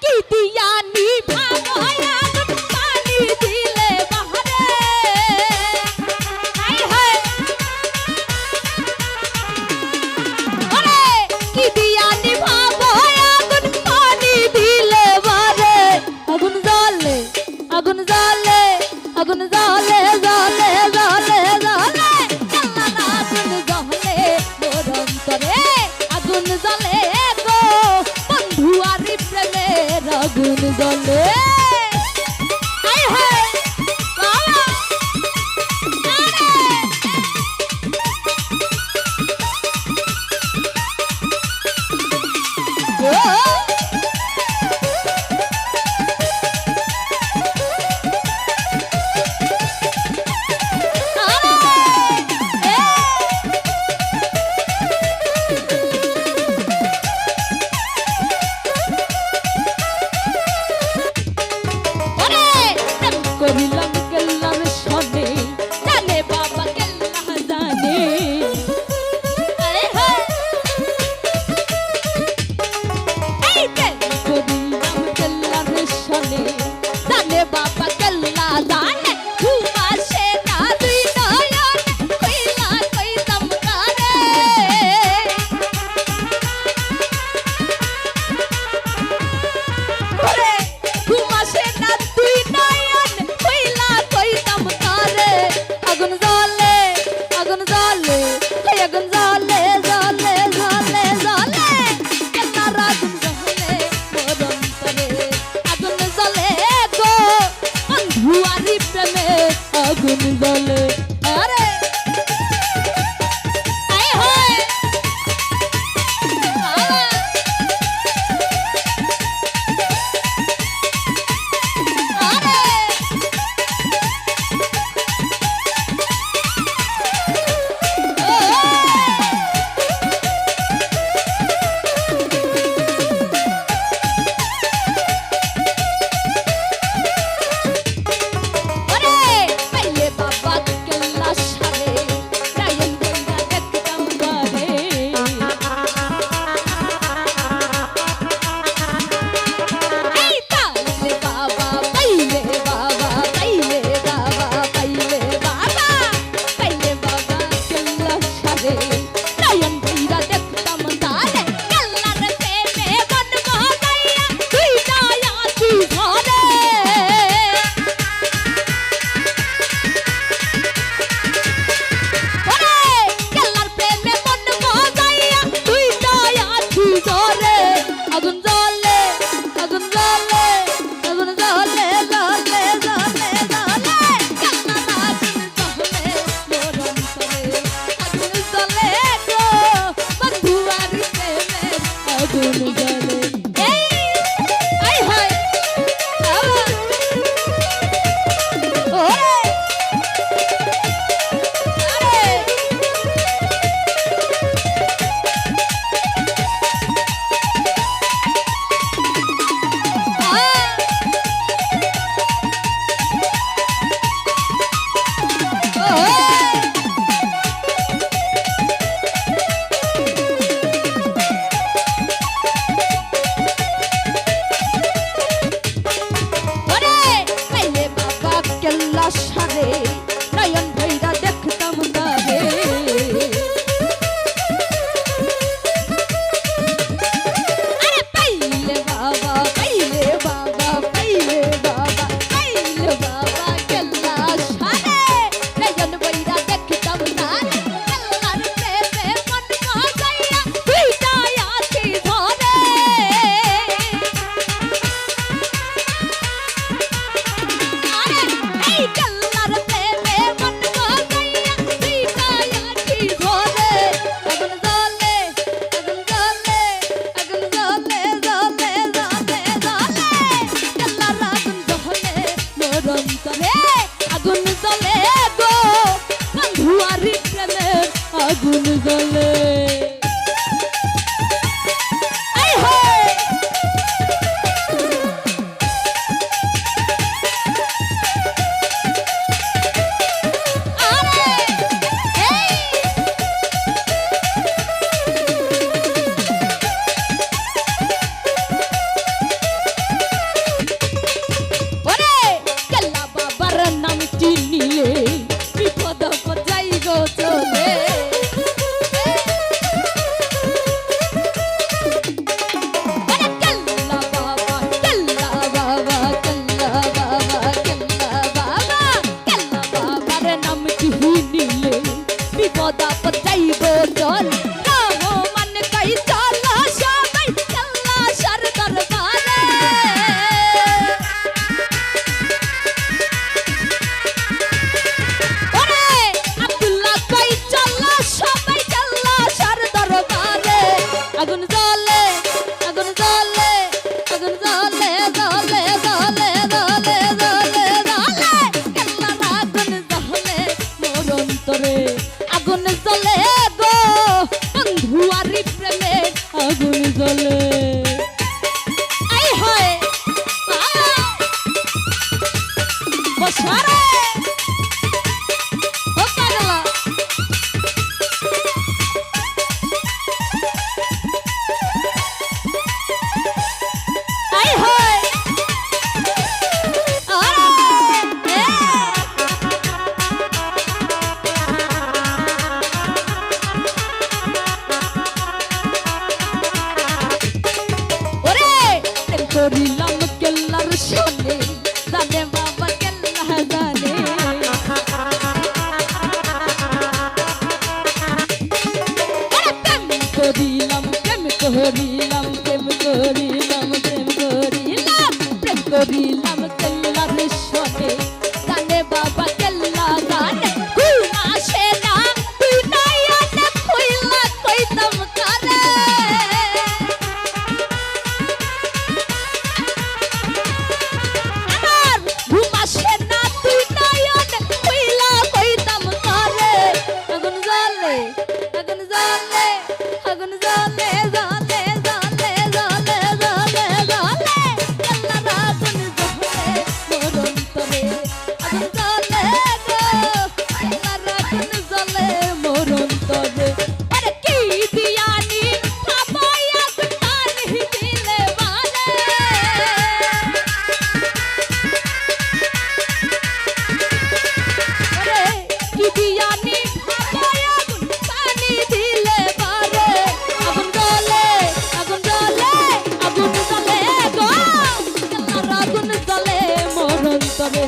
কি দিয়া নিভাবো আগুন পানি দিলে বাহারে হায় হায় ওরে কি দিয়া নিভাবো আগুন পানি দিলে বাহারে আগুন জ্বলে আগুন জ্বলে আগুন জ্বলে জ্বলে জ্বলে জ্বলে আল্লাহ আগুন জ্বলে মোর অন্তরে আগুন জ্বলে গো বন্ধু আরি প্রেমের আগুন জ্বলে হায় হায় বাবা করিলাম কেল্লার সনে জানে বাবা কেল্লা জানে এই করিলাম কেল্লার সনে জানে বাবা কেল্লা জানে ঘুমাসে না দুই নয়ন কইলা কইতাম কারে ওরে ঘুমাসে না দুই নয়ন কইলা কইতাম কারে আগুন জ্বলে আগুন জ্বলে হে আগুন জ্বলে জ্বলে জ্বলে জ্বলে কেনার আগুন জ্বলে মোর অন্তরে আগুন জ্বলে গো বন্ধু আরি প্রেমে আগুন জ্বলে আরে আয় হয় করিলাম কেল্লার শোনে জানে বাবা কেল্লা জানে করিলাম প্রেম করিলাম প্রেম করিলাম প্রেম করিলাম প্রেম করিলাম কেল্লার শোনে জানে বাবা কেল্লা জানে ঘুম আসে না তুই নয়ন খুইলা কইতাম কারে আমার ঘুম আসে না তুই নয়ন খুইলা কইতাম কারে আগুন জ্বলে আগুন জ্বলে আগুন জ্বলে জ্বলে জ্বলে জ্বলে জ্বলে জ্বলে কেল্লার আগুন জ্বলে মোর অন্তরে আগুন জ্বলে গো কেল্লার আগুন জ্বলে মোর অন্তরে আরে কি দিয়ানি খাবাই আগুন টানি দিলে বালে আরে কি দিয়ানি খাবাই আগুন টানি দিলে বারে আগুন জ্বলে আগুন জ্বলে আগুন জ্বলে গো কেল্লার আগুন জ্বলে মোর অন্তরে